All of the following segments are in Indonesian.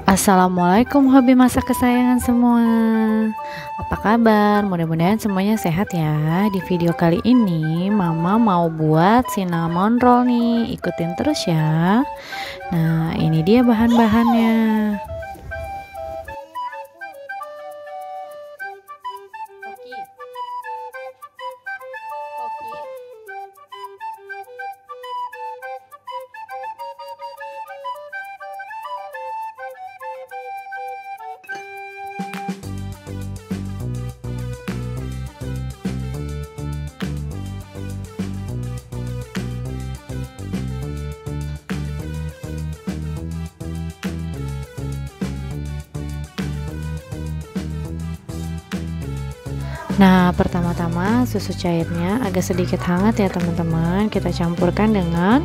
Assalamualaikum hobi masak kesayangan semua. Apa kabar? Mudah-mudahan semuanya sehat ya. Di video kali ini Mama mau buat cinnamon roll nih. Ikutin terus ya. Nah, ini dia bahan-bahannya. Nah, pertama-tama susu cairnya agak sedikit hangat ya teman-teman. Kita campurkan dengan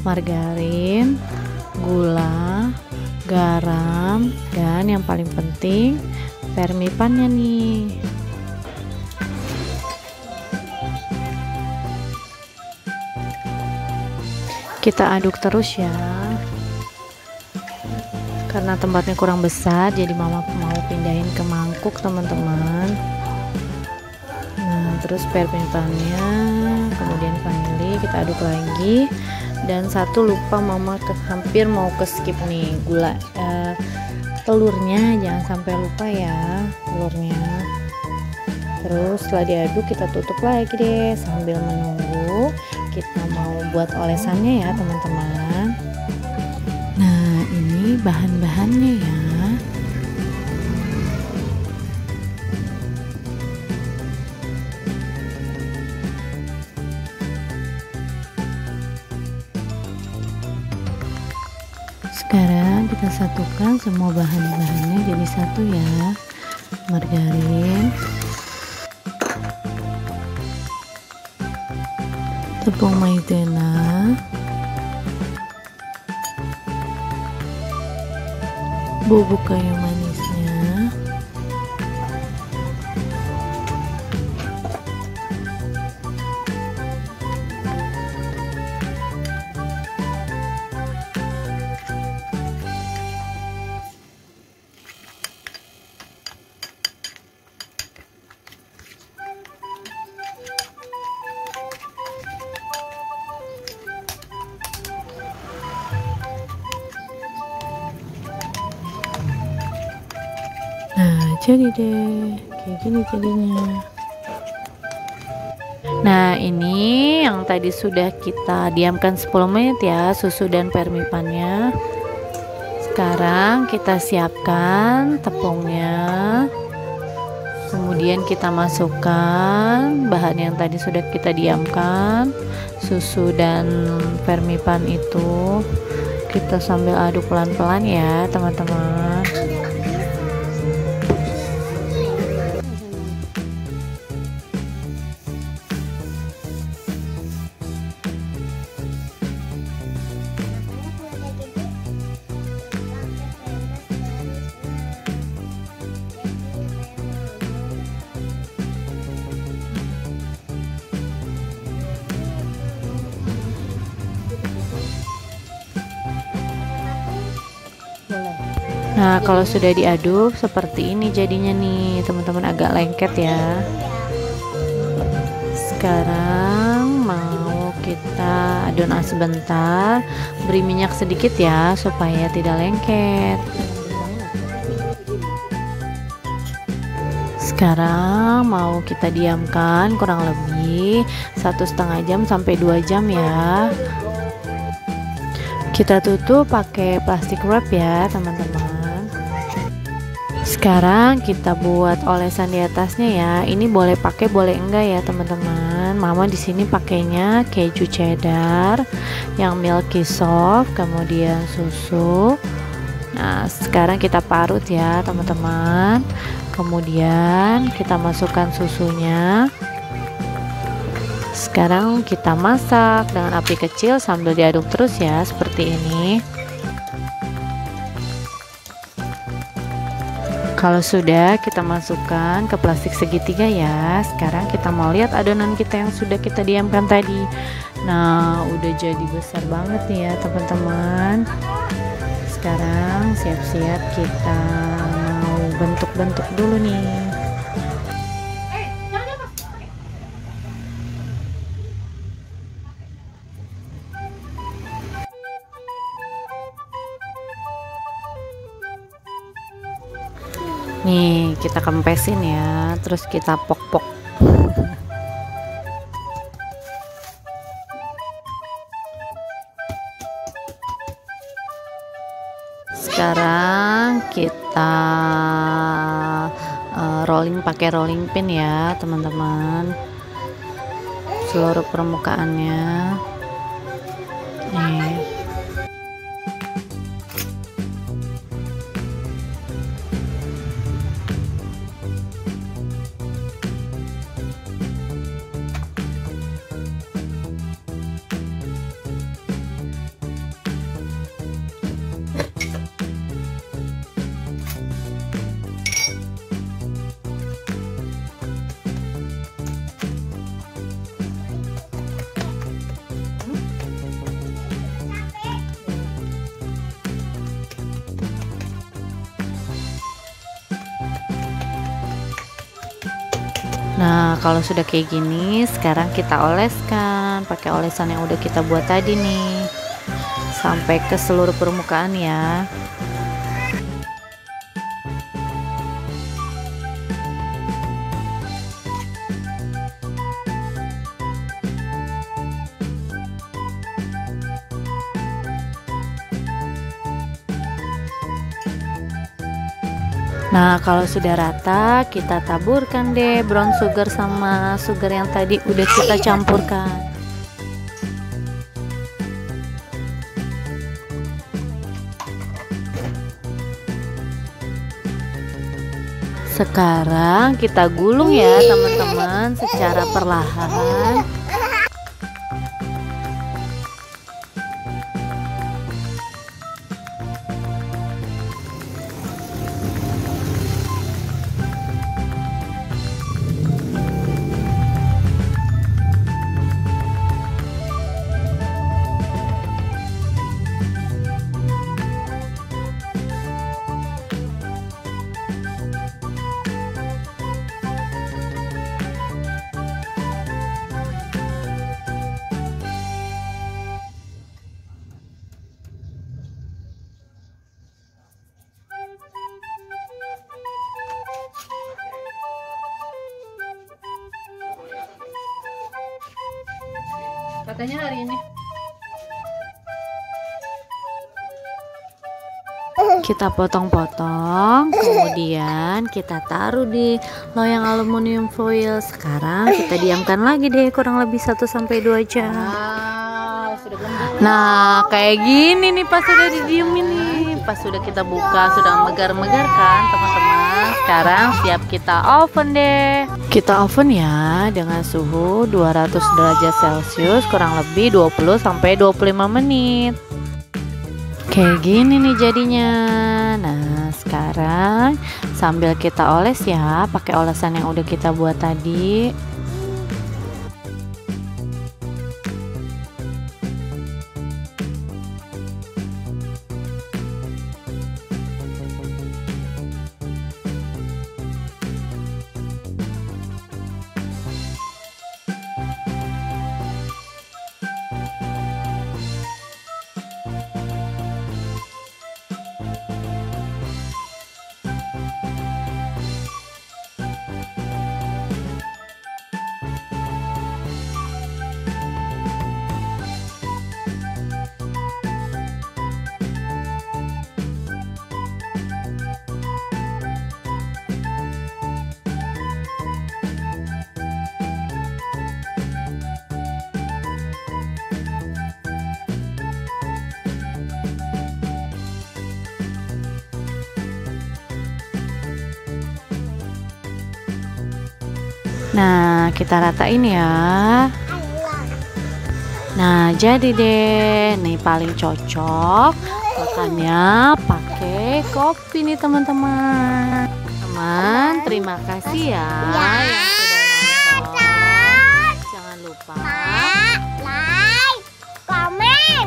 margarin, gula, garam, dan yang paling penting permipannya nih. Kita aduk terus ya. Karena tempatnya kurang besar, jadi Mama mau pindahin ke mangkuk teman-teman. Terus permipannya, kemudian vanili kita aduk lagi, dan satu lupa Mama hampir mau ke skip nih, gula telurnya jangan sampai lupa ya, telurnya. Terus setelah diaduk kita tutup lagi deh sambil menunggu kita mau buat olesannya ya teman-teman. Nah, ini bahan-bahannya ya. Sekarang kita satukan semua bahan-bahannya jadi satu ya. Margarin, tepung maizena, bubuk kayu manisnya, jadi deh kayak gini jadinya. Nah, ini yang tadi sudah kita diamkan 10 menit ya, susu dan permipannya. Sekarang kita siapkan tepungnya, kemudian kita masukkan bahan yang tadi sudah kita diamkan, susu dan permipan itu. Kita sambil aduk pelan-pelan ya teman-teman. Nah, kalau sudah diaduk seperti ini jadinya nih teman-teman, agak lengket ya. Sekarang mau kita adon sebentar, beri minyak sedikit ya supaya tidak lengket. Sekarang mau kita diamkan kurang lebih 1,5 jam sampai 2 jam ya. Kita tutup pakai plastik wrap ya teman-teman. Sekarang kita buat olesan di atasnya ya. Ini boleh pakai boleh enggak ya teman-teman. Mama di sini pakainya keju cheddar yang milky soft, kemudian susu. Nah, sekarang kita parut ya teman-teman. Kemudian kita masukkan susunya. Sekarang kita masak dengan api kecil sambil diaduk terus ya, seperti ini. Kalau sudah, kita masukkan ke plastik segitiga ya. Sekarang kita mau lihat adonan kita yang sudah kita diamkan tadi. Nah, udah jadi besar banget nih ya teman-teman. sekarang siap-siap kita mau bentuk-bentuk dulu nih. Nih kita kempesin ya, terus kita pok-pok. Sekarang kita rolling pakai rolling pin ya teman-teman, seluruh permukaannya nih. Nah, kalau sudah kayak gini, sekarang kita oleskan pakai olesan yang udah kita buat tadi nih, sampai ke seluruh permukaan ya. Nah, kalau sudah rata, kita taburkan deh brown sugar sama sugar yang tadi udah kita campurkan. Sekarang kita gulung ya teman-teman secara perlahan. Katanya hari ini kita potong-potong, kemudian kita taruh di loyang aluminium foil. Sekarang kita diamkan lagi deh kurang lebih 1-2 jam. Nah, kayak gini nih pas sudah didiemin nih, pas sudah kita buka sudah megar-megar kan teman-teman. Sekarang siap kita oven deh. Kita oven ya dengan suhu 200 derajat Celcius kurang lebih 20-25 menit. Kayak gini nih jadinya. Nah, sekarang sambil kita oles ya pakai olesan yang udah kita buat tadi. Nah, kita ratain ya. Nah, jadi deh, nih paling cocok makannya pakai kopi nih teman-teman. Teman, terima kasih ya yang sudah nonton. Jangan lupa like, komen,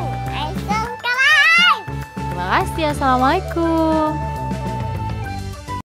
subscribe. Terima kasih. Assalamualaikum.